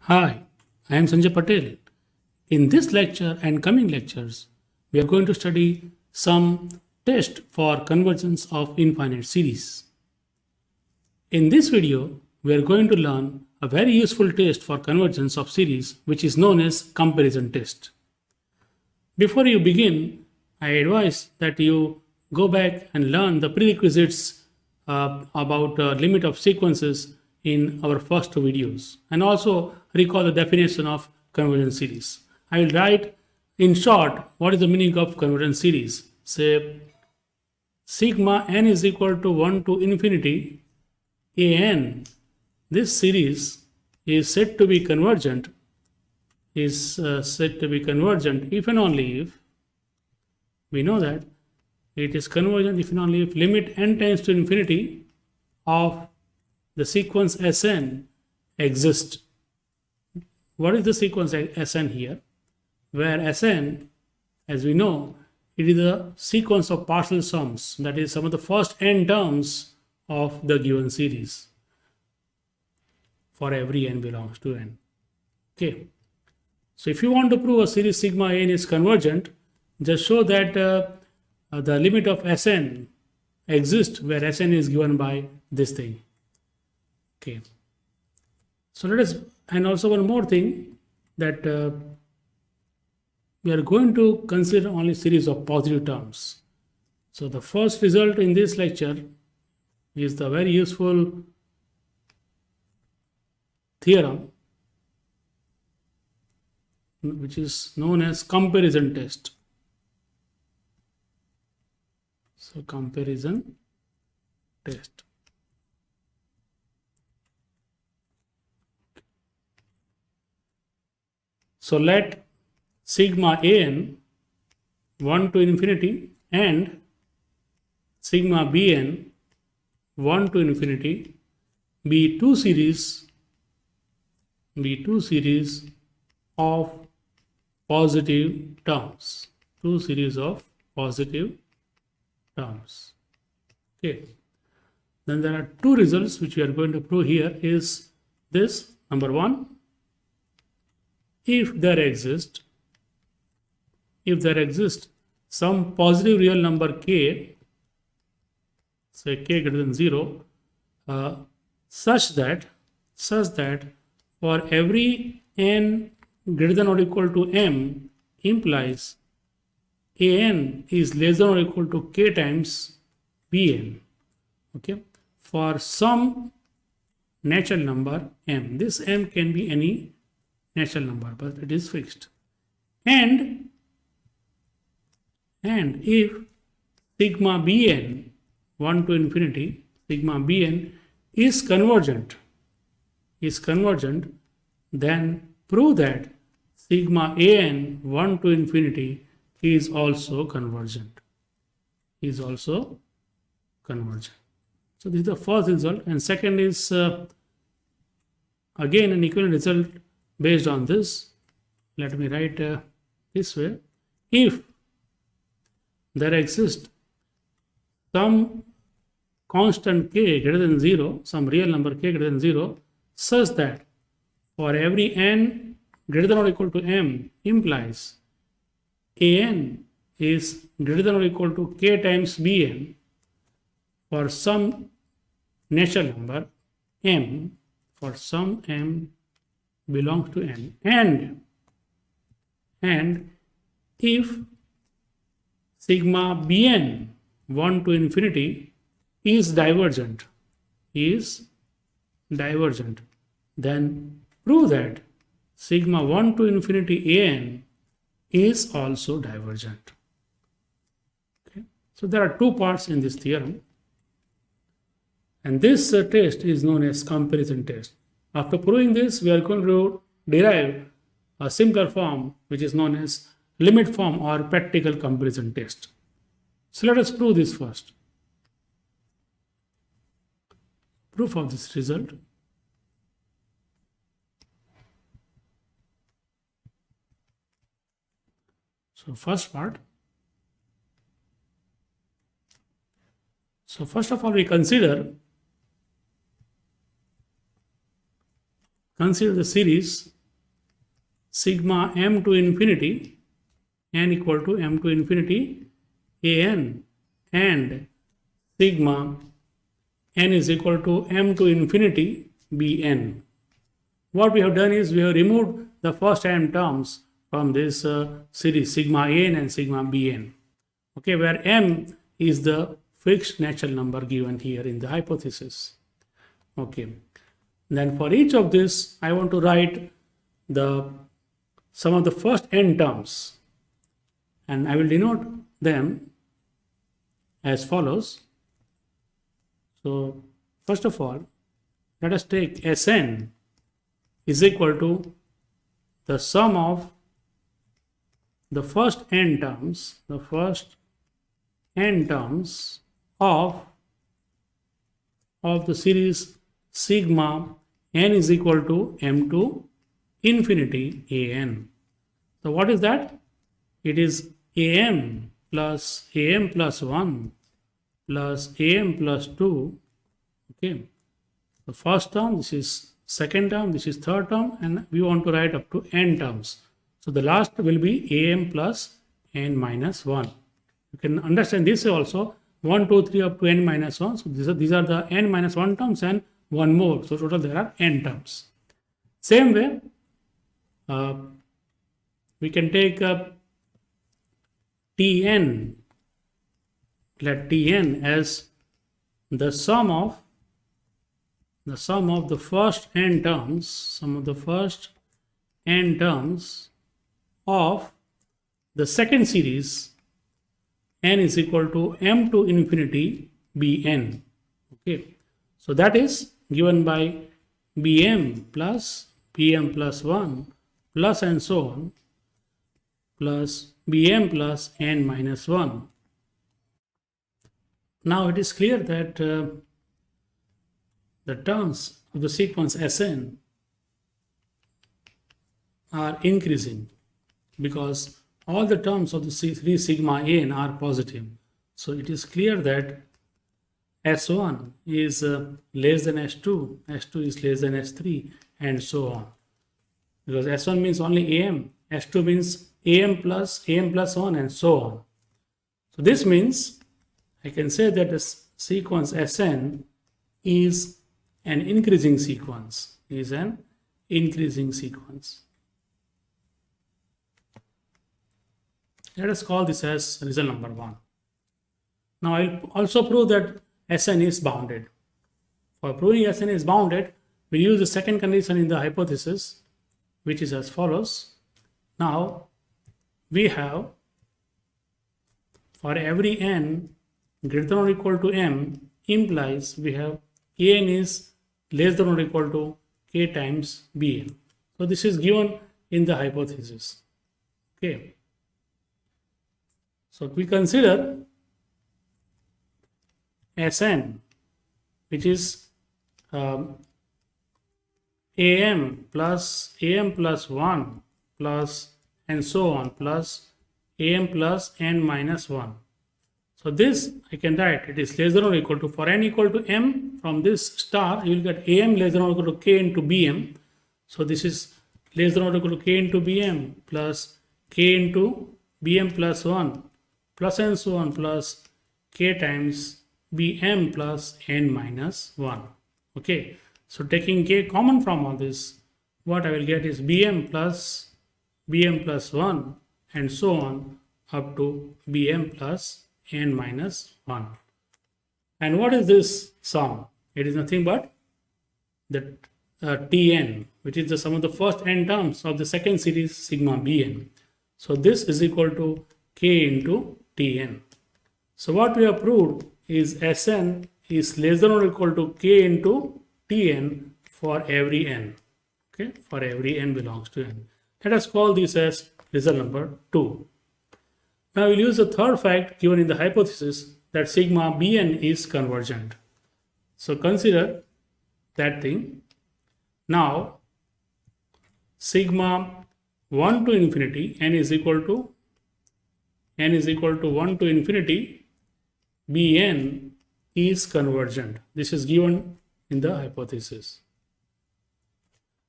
Hi, I am Sanjay Patel. In this lecture and coming lectures, we are going to study some test for convergence of infinite series. In this video, we are going to learn a very useful test for convergence of series which is known as comparison test. Before you begin, I advise that you go back and learn the prerequisites about limit of sequences in our first two videos and also recall the definition of convergence series. I will write in short what is the meaning of convergence series. Say sigma n is equal to 1 to infinity an. This series is said to be convergent if and only if we know that it is convergent if and only if limit n tends to infinity of the sequence Sn exists. What is the sequence Sn here? Where Sn, as we know, it is a sequence of partial sums, that is some of the first n terms of the given series for every n belongs to n. Okay. So if you want to prove a series sigma n is convergent, just show that the limit of Sn exists where Sn is given by this thing. Okay. So let us, and also one more thing, that we are going to consider only series of positive terms. So the first result in this lecture is the very useful theorem which is known as comparison test. So comparison test. So let sigma an 1 to infinity and sigma bn 1 to infinity be two series of positive terms. Two series of positive terms. Okay. Then there are two results which we are going to prove here is this. Number one, if there exists some positive real number k, say k greater than 0, such that for every n greater than or equal to m implies an is less than or equal to k times bn. Okay, for some natural number m, this m can be any natural number, but it is fixed. And if sigma bn 1 to infinity, sigma bn is convergent, then prove that sigma an 1 to infinity is also convergent. So this is the first result, and second is again an equivalent result based on this. Let me write this way. If there exists some constant k greater than 0, some real number k greater than 0, such that for every n greater than or equal to m implies an is greater than or equal to k times bn for some natural number m, for some m belongs to n, and if sigma bn 1 to infinity is divergent, then prove that sigma 1 to infinity an is also divergent. Okay. So there are two parts in this theorem, and this test is known as comparison test. After proving this, we are going to derive a simpler form which is known as limit form or practical comparison test. So let us prove this first. Proof of this result. So first part. So first of all, we consider consider the series sigma m to infinity n equal to m to infinity an and sigma n is equal to m to infinity bn. What we have done is we have removed the first n terms from this series sigma n and sigma bn, okay, where m is the fixed natural number given here in the hypothesis. Okay, then for each of this I want to write the some of the first n terms, and I will denote them as follows. So first of all, let us take Sn is equal to the sum of the first n terms, of the series sigma n is equal to m to infinity an. So what is that? It is am plus 1 plus am plus 2. Okay, the first term, this is second term, this is third term, and we want to write up to n terms. So the last will be am plus n minus 1. You can understand this also, 1, 2, 3 up to n minus 1. So these are the n minus 1 terms and one more. So total there are n terms. Same way, we can take Tn, let Tn as the sum of the first n terms, of the second series n is equal to m to infinity bn. Okay, so that is given by bm plus 1 plus and so on plus bm plus n minus 1. Now it is clear that the terms of the sequence Sn are increasing because all the terms of the series sigma n are positive. So it is clear that S1 is less than S2, S2 is less than S3, and so on. Because S1 means only am, S2 means am plus 1, and so on. So this means I can say that the sequence Sn is an increasing sequence, Let us call this as result number 1. Now I will also prove that Sn is bounded. For proving Sn is bounded, we use the second condition in the hypothesis, which is as follows. Now we have, for every n greater than or equal to m, implies we have an is less than or equal to k times bn. So this is given in the hypothesis. Okay. So we consider Sn, which is am plus 1 plus and so on plus am plus n minus 1. So this I can write, it is less than or equal to, for n equal to m, from this star you will get am less than or equal to k into bm. So this is less than or equal to k into bm plus k into bm plus 1 plus and so on plus k times bm plus n minus 1. Okay, so taking k common from all this, what I will get is bm plus 1 and so on up to bm plus n minus 1. And what is this sum? It is nothing but the Tn, which is the sum of the first n terms of the second series sigma bn. So this is equal to k into Tn. So what we have proved is Sn is less than or equal to k into Tn for every n. Okay, for every n belongs to n. Let us call this as result number 2. Now we'll use the third fact given in the hypothesis that sigma bn is convergent. So consider that thing. Now sigma 1 to infinity n is equal to 1 to infinity bn is convergent. This is given in the hypothesis.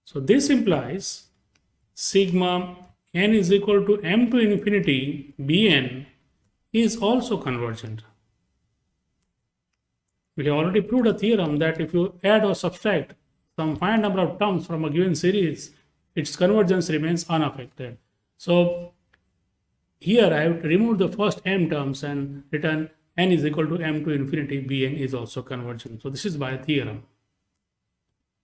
So this implies sigma n is equal to m to infinity bn is also convergent. We have already proved a theorem that if you add or subtract some finite number of terms from a given series, its convergence remains unaffected. So here I have removed the first m terms and written n is equal to m to infinity bn is also convergent. So this is by a theorem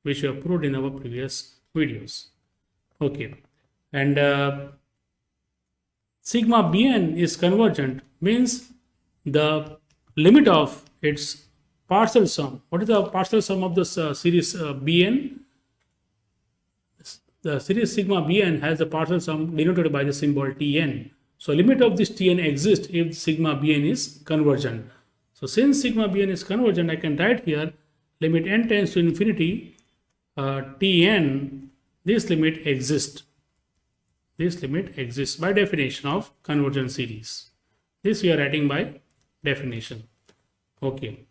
which we have proved in our previous videos. Okay, and sigma bn is convergent means the limit of its partial sum. What is the partial sum of this series bn? The series sigma bn has the partial sum denoted by the symbol tn. So limit of this tn exists if sigma bn is convergent. So since sigma bn is convergent, I can write here limit n tends to infinity tn. This limit exists. This limit exists by definition of convergent series. This we are writing by definition. Okay.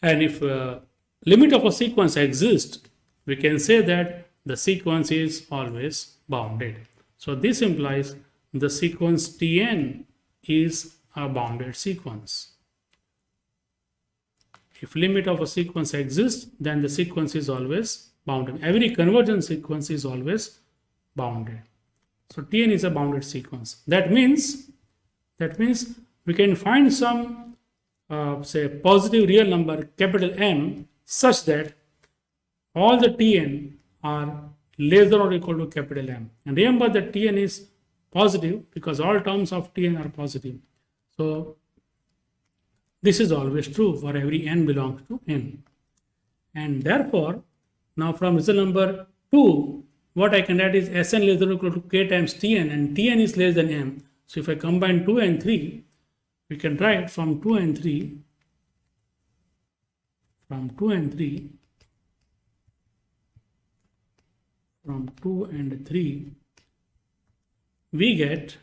And if limit of a sequence exists, we can say that the sequence is always bounded. So this implies the sequence Tn is a bounded sequence. If limit of a sequence exists, then the sequence is always bounded. Every convergent sequence is always bounded. So Tn is a bounded sequence. That means we can find some say positive real number capital M such that all the Tn are less than or equal to capital M. And remember that Tn is positive because all terms of Tn are positive. So this is always true for every n belongs to n. And therefore, now from result number 2, what I can write is Sn less than or equal to k times Tn, and Tn is less than m. So if I combine 2 and 3, we can write from 2 and 3, from 2 and 3, we get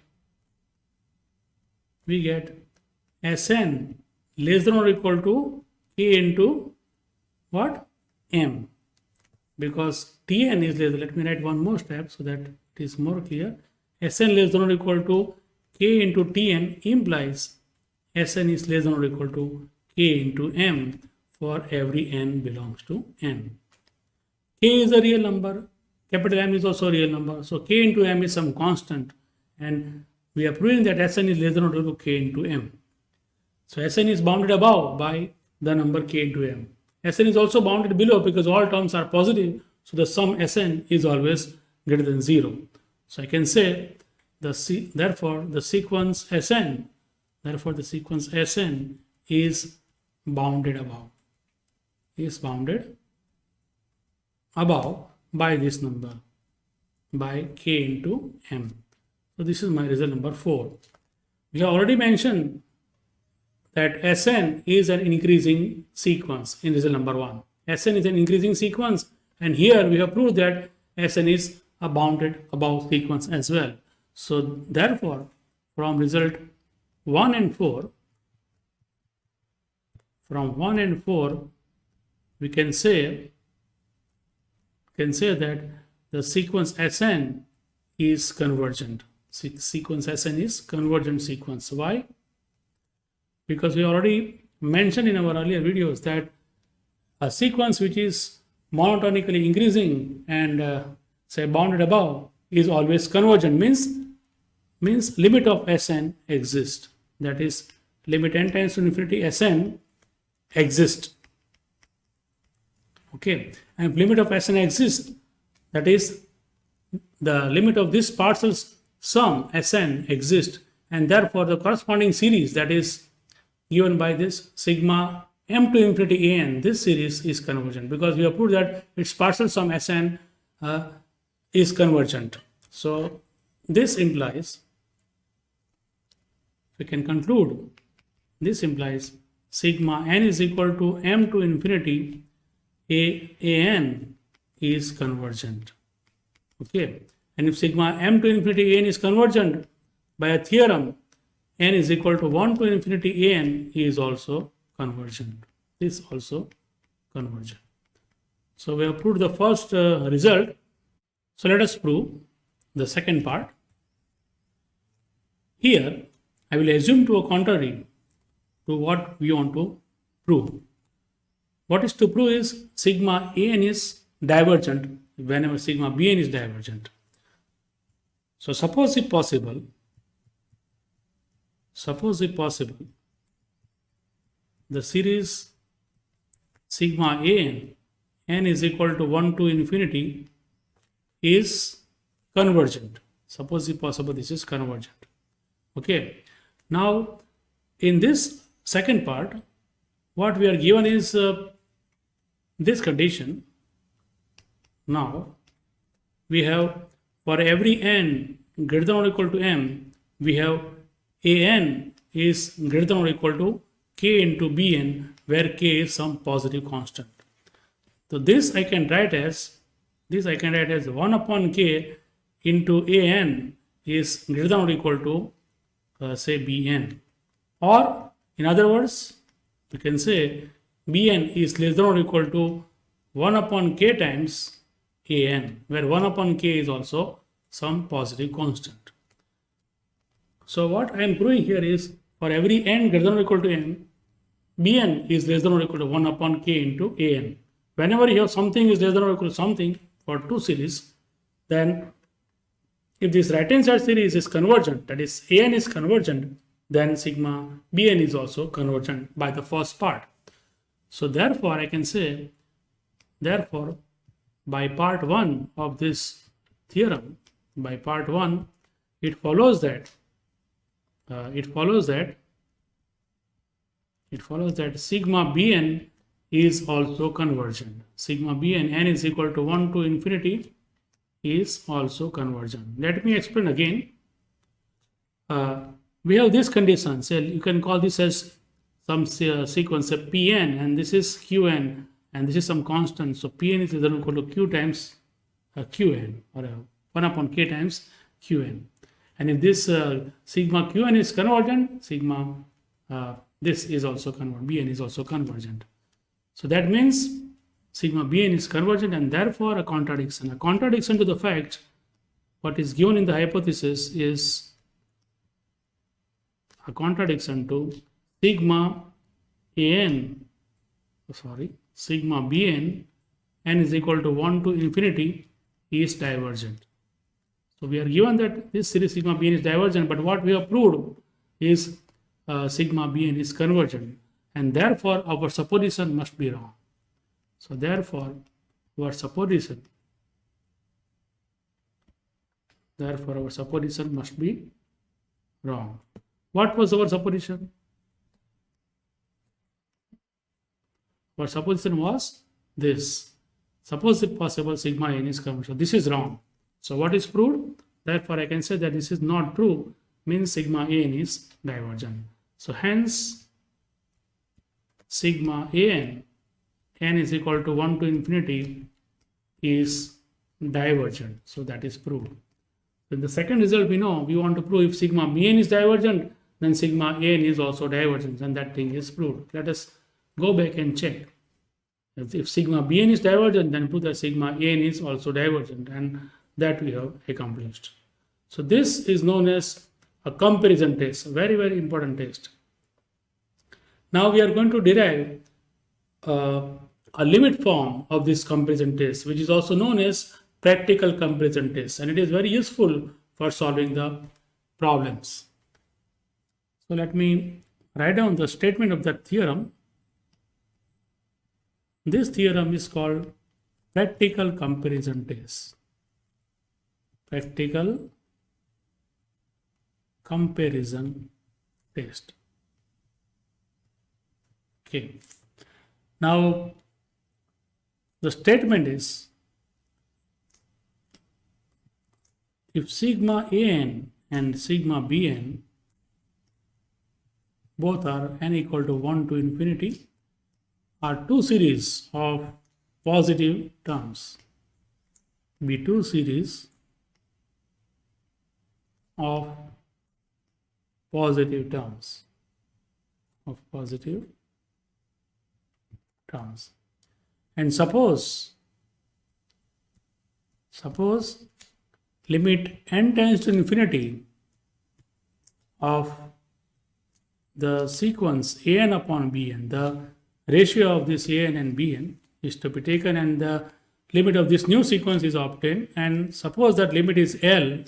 Sn less than or equal to k into what? M. Because Tn is less than, let me write one more step so that it is more clear. Sn less than or equal to k into Tn implies Sn is less than or equal to k into m for every n belongs to n. K is a real number, capital M is also a real number, so k into m is some constant, and we are proving that Sn is less than or equal to k into m. So Sn is bounded above by the number k into m. Sn is also bounded below because all terms are positive, so the sum Sn is always greater than 0. So I can say therefore the sequence Sn is bounded above by this number, by k into m. So this is my result number 4. We have already mentioned that Sn is an increasing sequence in result number 1. Sn is an increasing sequence, and here we have proved that Sn is a bounded above sequence as well. So therefore, from result 1 and 4, we can say that the sequence Sn is convergent. Sequence Sn is convergent sequence. Why? Because we already mentioned in our earlier videos that a sequence which is monotonically increasing and say bounded above is always convergent, means limit of Sn exists. That is, limit n tends to infinity Sn exists. Okay, and if limit of Sn exists, that is, the limit of this partial sum Sn exists, and therefore the corresponding series, that is given by this sigma m to infinity an, this series is convergent because we have proved that its partial sum Sn is convergent. So this implies, we can conclude, this implies sigma n is equal to m to infinity an is convergent. Okay, and if sigma m to infinity an is convergent, by a theorem n is equal to 1 to infinity an is also convergent. This also convergent. So we have proved the first result So let us prove the second part. Here, I will assume to a contrary to what we want to prove. What is to prove is sigma an is divergent whenever sigma bn is divergent. So suppose if possible, the series sigma n is equal to 1 to infinity is convergent. Suppose if possible, this is convergent. Okay. Now, in this second part, what we are given is this condition. Now, we have for every n greater than or equal to m, we have an is greater than or equal to k into bn, where k is some positive constant. So this I can write as 1 upon k into an is greater than or equal to say bn, or in other words, we can say bn is less than or equal to 1 upon k times an, where 1 upon k is also some positive constant. So what I am proving here is for every n greater than or equal to m, bn is less than or equal to 1 upon k into an. Whenever you have something is less than or equal to something for two series, then if this right hand side series is convergent, that is an is convergent, then sigma bn is also convergent by the first part. So therefore I can say, therefore by part 1 of this theorem, by part 1, it follows that sigma bn is also convergent. Sigma bn n is equal to 1 to infinity is also convergent. Let me explain again. We have this condition. So you can call this as some sequence of Pn, and this is Qn, and this is some constant. So Pn is equal to Q times Qn, or 1 upon K times Qn. And if this sigma Qn is convergent, sigma this is also convergent, Bn is also convergent. So that means sigma Bn is convergent, and therefore a contradiction. A contradiction to the fact what is given in the hypothesis is a contradiction to sigma Bn n is equal to 1 to infinity is divergent. So we are given that this series sigma Bn is divergent, but what we have proved is sigma Bn is convergent, and therefore our supposition must be wrong. So therefore our supposition must be wrong. What was our supposition? Our supposition was this. Suppose if possible sigma n is convergent. This is wrong. So what is proved? Therefore I can say that this is not true, means sigma n is divergent. So hence sigma n is equal to 1 to infinity is divergent. So that is proved. In the second result, we know we want to prove if sigma bn is divergent, then sigma n is also divergent, and that thing is proved. Let us go back and check. If sigma bn is divergent, then prove that sigma n is also divergent, and that we have accomplished. So this is known as a comparison test, a very, very important test. Now we are going to derive a limit form of this comparison test, which is also known as practical comparison test, and it is very useful for solving the problems. So let me write down the statement of that theorem. This theorem is called practical comparison test. Practical comparison test. Okay. Now the statement is, if sigma an and sigma bn both are n equal to 1 to infinity, are two series of positive terms, be two series of positive terms, and suppose suppose limit n tends to infinity of the sequence an upon bn, the ratio of this an and bn is to be taken and the limit of this new sequence is obtained, and suppose that limit is L,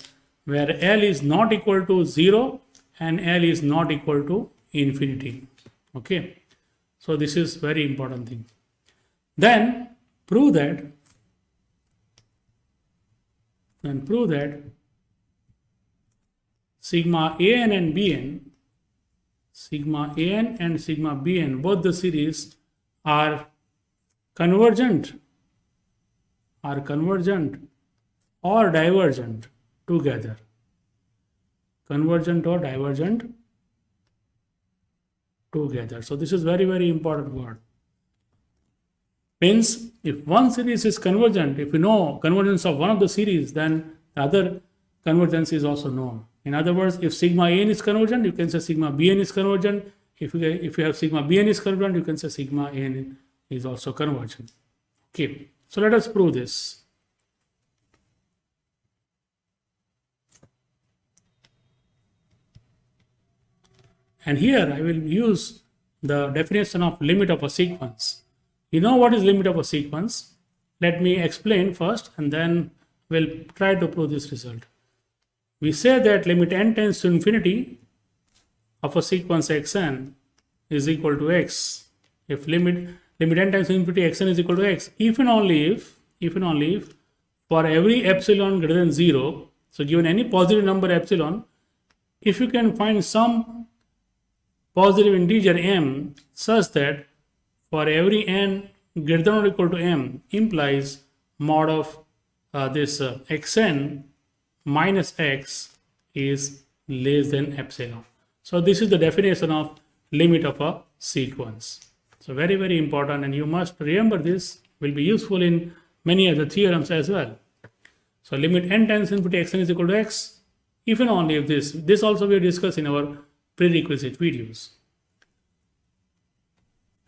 where L is not equal to 0 and L is not equal to infinity. Okay, so this is very important thing. Then prove that sigma an and bn, sigma an and sigma bn, both the series are convergent or divergent together. Convergent or divergent together. So this is very, very important word. Means if one series is convergent, if you know convergence of one of the series, then the other convergence is also known. In other words, if sigma n is convergent, you can say sigma bn is convergent. If you have sigma bn is convergent, you can say sigma n is also convergent. Okay, so let us prove this. And here I will use the definition of limit of a sequence. You know what is limit of a sequence? Let me explain first and then we'll try to prove this result. We say that limit n tends to infinity of a sequence xn is equal to x. If limit n tends to infinity xn is equal to x, if and only if for every epsilon greater than 0, so given any positive number epsilon, if you can find some positive integer m such that for every n greater than or equal to m implies mod of this xn minus x is less than epsilon. So this is the definition of limit of a sequence. So very, very important, and you must remember this, will be useful in many other theorems as well. So limit n tends to infinity xn is equal to x, if and only if this also we discussed in our prerequisite videos.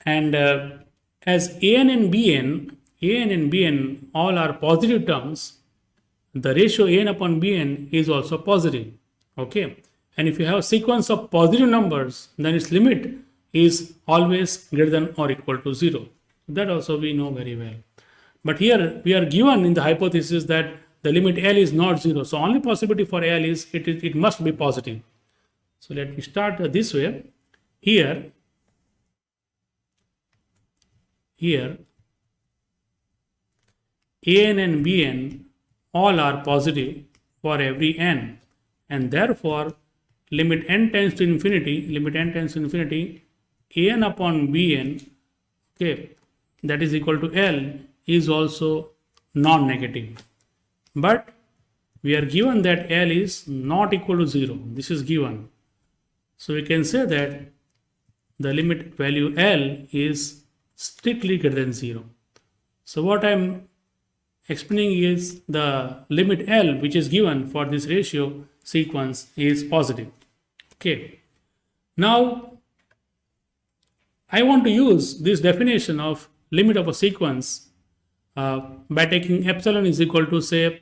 And as an and bn all are positive terms, the ratio an upon bn is also positive. Okay, and if you have a sequence of positive numbers, then its limit is always greater than or equal to 0. That also we know very well. But here we are given in the hypothesis that the limit L is not 0. So only possibility for L is it must be positive. So let me start this way. Here an and bn all are positive for every n, and therefore limit n tends to infinity an upon bn, okay, that is equal to L, is also non-negative. But we are given that L is not equal to 0. This is given. So we can say that the limit value L is strictly greater than 0. So what I'm explaining is the limit L which is given for this ratio sequence is positive. Okay. Now I want to use this definition of limit of a sequence by taking epsilon is equal to, say,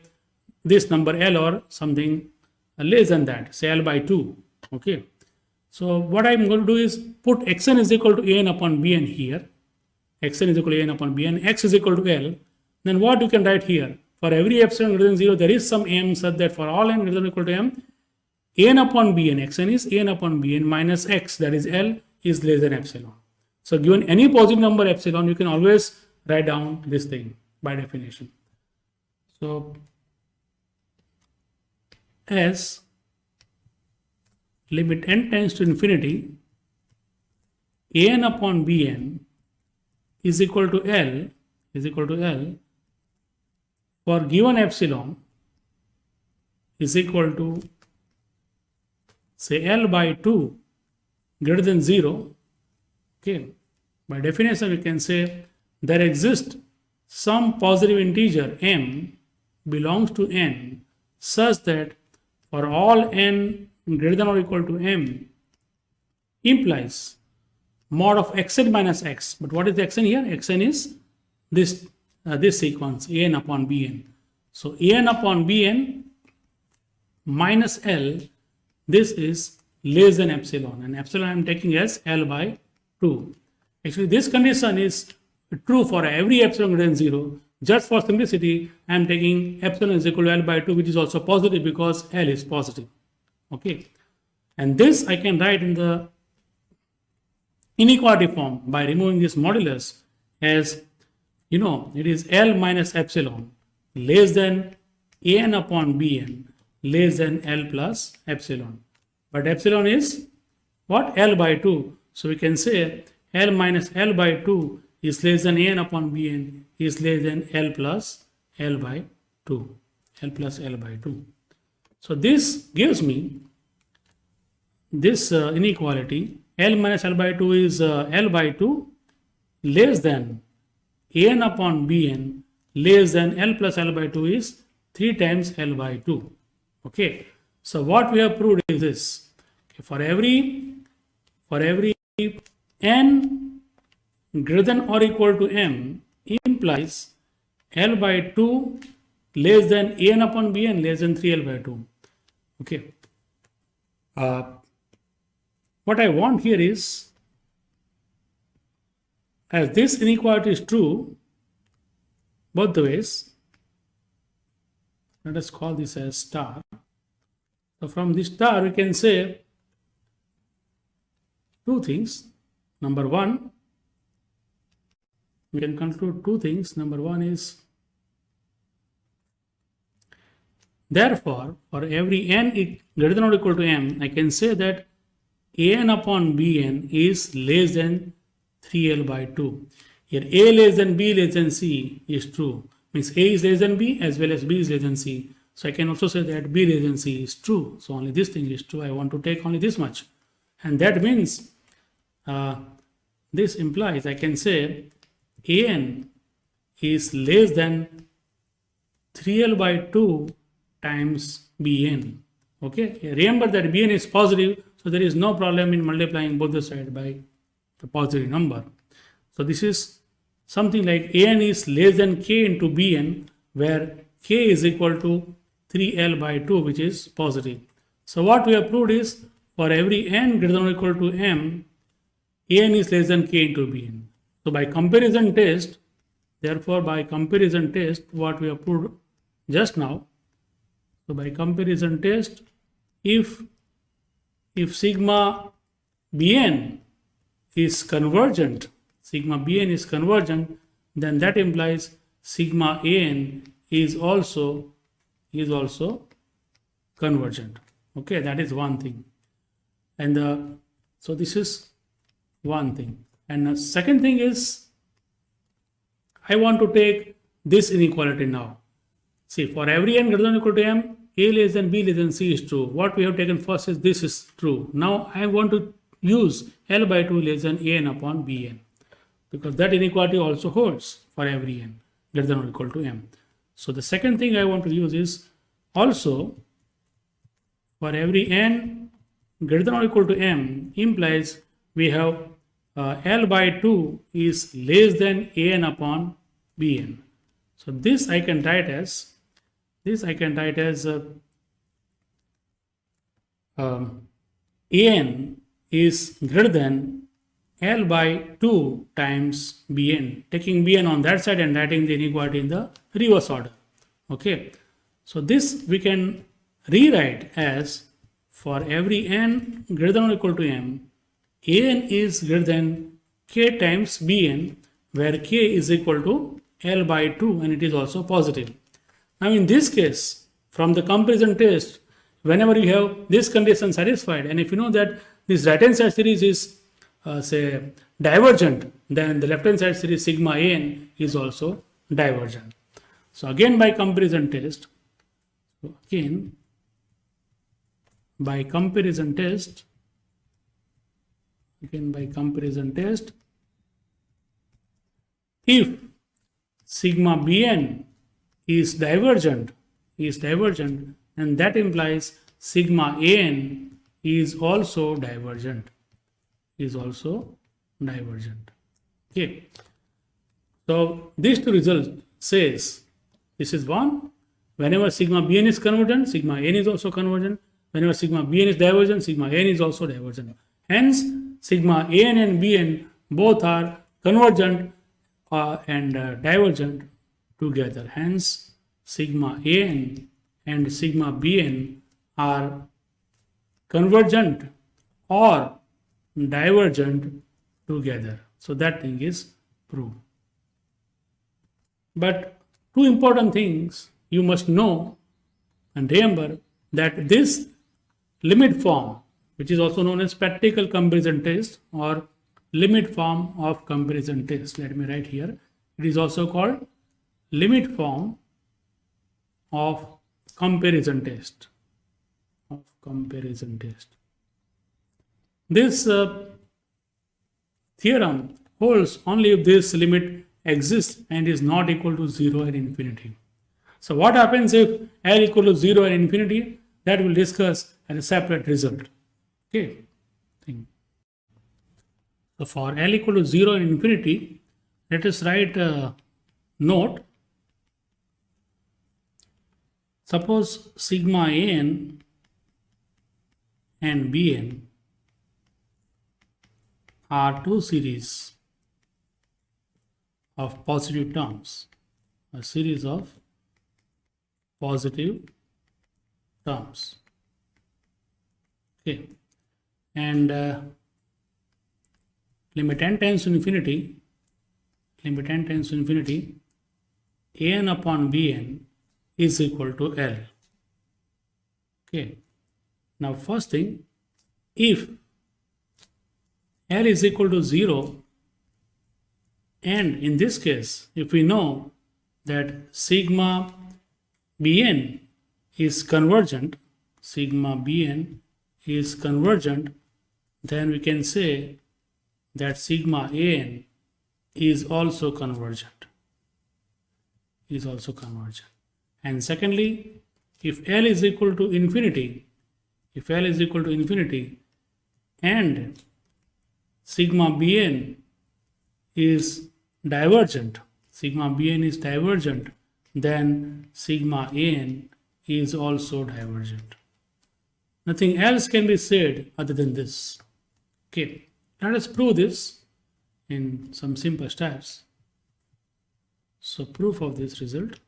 this number L or something less than that, say L by 2. Okay. So what I'm going to do is put xn is equal to an upon bn here. Xn is equal to an upon bn, x is equal to L. Then what you can write here? For every epsilon greater than 0, there is some m such that for all n greater than or equal to m, an upon bn, xn is an upon bn minus x, that is L, is less than epsilon. So given any positive number epsilon, you can always write down this thing by definition. So as limit n tends to infinity, an upon bn is equal to L for given epsilon is equal to, say, L by 2 greater than 0. Okay, by definition we can say there exists some positive integer m belongs to n such that for all n greater than or equal to m implies mod of xn minus x. But what is the xn here? Xn is this sequence an upon bn. So an upon bn minus L, this is less than epsilon, and epsilon I am taking as L by 2. Actually, this condition is true for every epsilon greater than 0. Just for simplicity, I am taking epsilon is equal to L by 2, which is also positive because L is positive. Okay, and this I can write in the inequality form by removing this modulus as, it is L minus epsilon less than an upon bn less than L plus epsilon. But epsilon is what? L by 2. So we can say L minus L by 2 is less than an upon bn is less than L plus L by 2. L plus L by 2. So this gives me this inequality. L minus L by 2 is L by 2 less than an upon bn less than L plus L by 2 is 3 times L by 2. Okay. So what we have proved is this. Okay, for every n greater than or equal to m implies L by 2 less than an upon bn less than 3L by 2. Okay. What I want here is, as this inequality is true both the ways, let us call this as star. So from this star we can say two things. Number one, we can conclude two things. Number one is, therefore, for every n greater than or equal to m, I can say that an upon bn is less than 3L by 2. Here a less than b less than c is true. Means a is less than b as well as b is less than c. So I can also say that b less than c is true. So only this thing is true. I want to take only this much. And that means this implies I can say an is less than 3L by 2 times bn. Okay. Remember that bn is positive. So there is no problem in multiplying both the sides by the positive number. So this is something like an is less than k into bn, where k is equal to 3L by 2, which is positive. So what we have proved is, for every n greater than or equal to m, an is less than k into bn. So by comparison test, therefore by comparison test, what we have proved just now, so by comparison test, if sigma bn is convergent, then that implies sigma an is also convergent. Okay, that is one thing. And so this is one thing. And the second thing is, I want to take this inequality now. See, for every n greater than or equal to m, a less than b less than c is true. What we have taken first is this is true. Now I want to use L by 2 less than an upon bn, because that inequality also holds for every n greater than or equal to m. So the second thing I want to use is also for every n greater than or equal to m implies we have L by 2 is less than an upon bn. So this I can write as an is greater than L by 2 times bn, taking bn on that side and writing the inequality in the reverse order. Okay, so this we can rewrite as, for every n greater than or equal to m, an is greater than k times bn, where k is equal to L by 2 and it is also positive. Now in this case, from the comparison test, whenever you have this condition satisfied, and if you know that this right hand side series is say divergent, then the left hand side series sigma an is also divergent. So again by comparison test, if sigma bn is divergent, and that implies sigma an is also divergent. Okay. So these two results says, this is one, Whenever sigma bn is convergent, sigma n is also convergent. Whenever sigma bn is divergent, sigma n is also divergent. Hence, sigma an and bn both are convergent and divergent together. Hence, sigma an and sigma bn are convergent or divergent together. So that thing is proved. But two important things you must know and remember, that this limit form, which is also known as practical comparison test or limit form of comparison test, let me write here, it is also called limit form of comparison test. This theorem holds only if this limit exists and is not equal to 0 and infinity. So what happens if L equal to 0 and infinity? That we'll discuss as a separate result. Okay. So for L equal to 0 and infinity, let us write a note. Suppose sigma an and bn are two series of positive terms, a series of positive terms. Okay, and limit n tends to infinity, an upon bn is equal to L. Okay, now first thing, if L is equal to 0, and in this case, if we know that sigma bn is convergent, then we can say that sigma an is also convergent. And secondly, if L is equal to infinity, and sigma bn is divergent, then sigma an is also divergent. Nothing else can be said other than this. Okay, let us prove this in some simple steps. So proof of this result.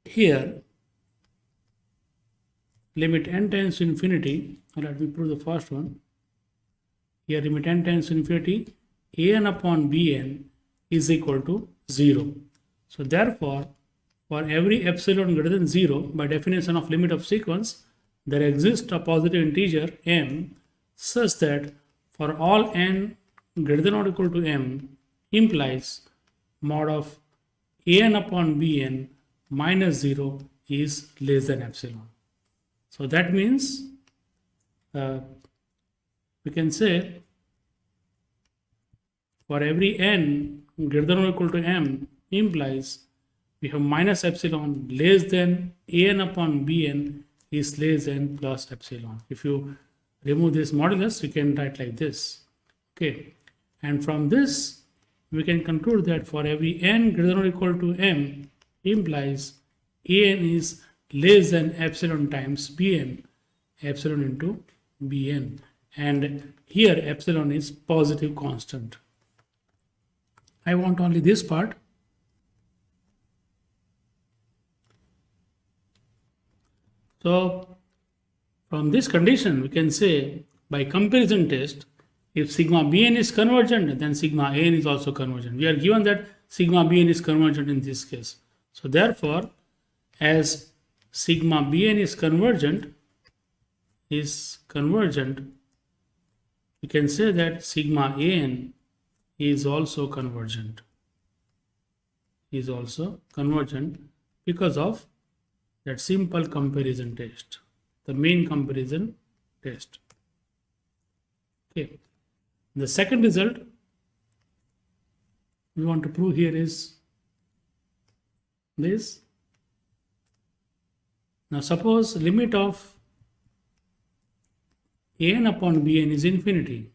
Here, limit n tends to infinity, let me prove the first one. Here limit n tends to infinity, an upon bn is equal to 0. So therefore, for every epsilon greater than 0, by definition of limit of sequence, there exists a positive integer m such that for all n greater than or equal to m implies mod of an upon bn minus 0 is less than epsilon. So that means we can say for every n greater than or equal to m implies we have minus epsilon less than an upon bn is less than plus epsilon. If you remove this modulus, we can write like this. Okay, and from this we can conclude that for every n greater than or equal to m implies an is less than epsilon times bn, epsilon into bn, and here epsilon is positive constant. I want only this part. So from this condition we can say by comparison test, if sigma bn is convergent, then sigma an is also convergent. We are given that sigma bn is convergent in this case. So therefore, as sigma bn is convergent, we can say that sigma an is also convergent, because of that simple comparison test, the main comparison test. Okay, the second result we want to prove here is this. Now suppose limit of an upon bn is infinity.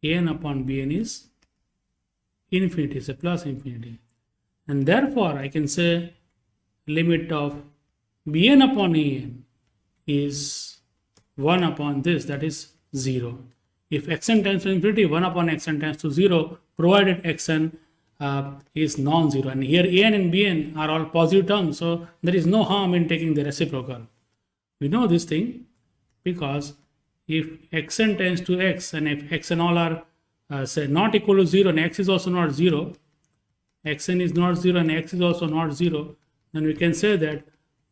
An upon bn is infinity, say plus infinity. And therefore, I can say limit of bn upon an is 1 upon this, that is 0. If xn tends to infinity, 1 upon xn tends to 0, provided xn is non-zero. And here an and bn are all positive terms, so there is no harm in taking the reciprocal. We know this thing because if xn tends to x and if xn all are say not equal to 0 and x is also not 0, xn is not 0 and x is also not 0, then we can say that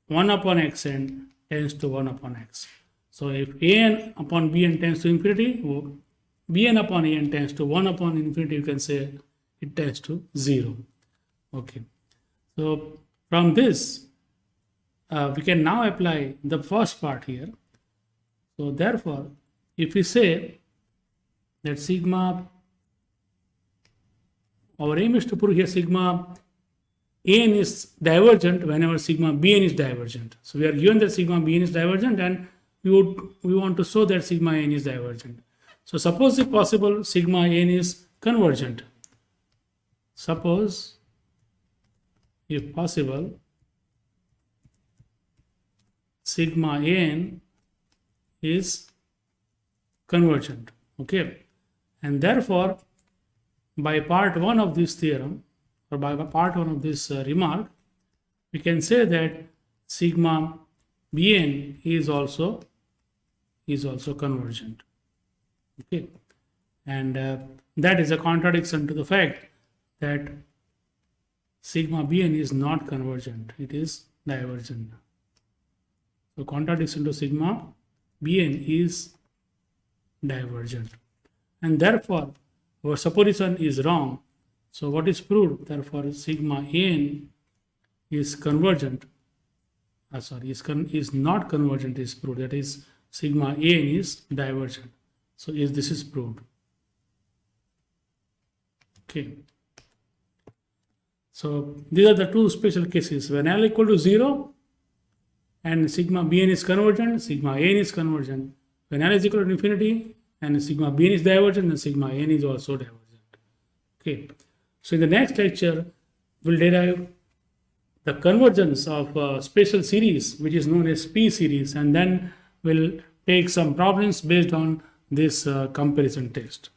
1 upon xn tends to 1 upon x. So if an upon bn tends to infinity, bn upon an tends to 1 upon infinity, you can say it tends to 0. Okay. So from this, we can now apply the first part here. So therefore, if we say that sigma, our aim is to prove here sigma an is divergent whenever sigma bn is divergent. So we are given that sigma bn is divergent and we want to show that sigma n is divergent. So suppose if possible sigma n is convergent. Suppose if possible sigma n is convergent. Okay, and therefore by part 1 of this theorem or by part 1 of this remark, we can say that sigma bn is also convergent. Okay, and that is a contradiction to the fact that sigma bn is not convergent, it is divergent. So contradiction to sigma bn is divergent, and therefore our supposition is wrong. So what is proved? Therefore sigma n is convergent. Is not convergent is proved. That is sigma n is divergent. So this is proved. Okay. So these are the two special cases. When L equal to 0 and sigma bn is convergent, sigma n is convergent. When L is equal to infinity and sigma bn is divergent, then sigma n is also divergent. Okay. So in the next lecture, we'll derive the convergence of a special series, which is known as P series, and then we'll take some problems based on this comparison test.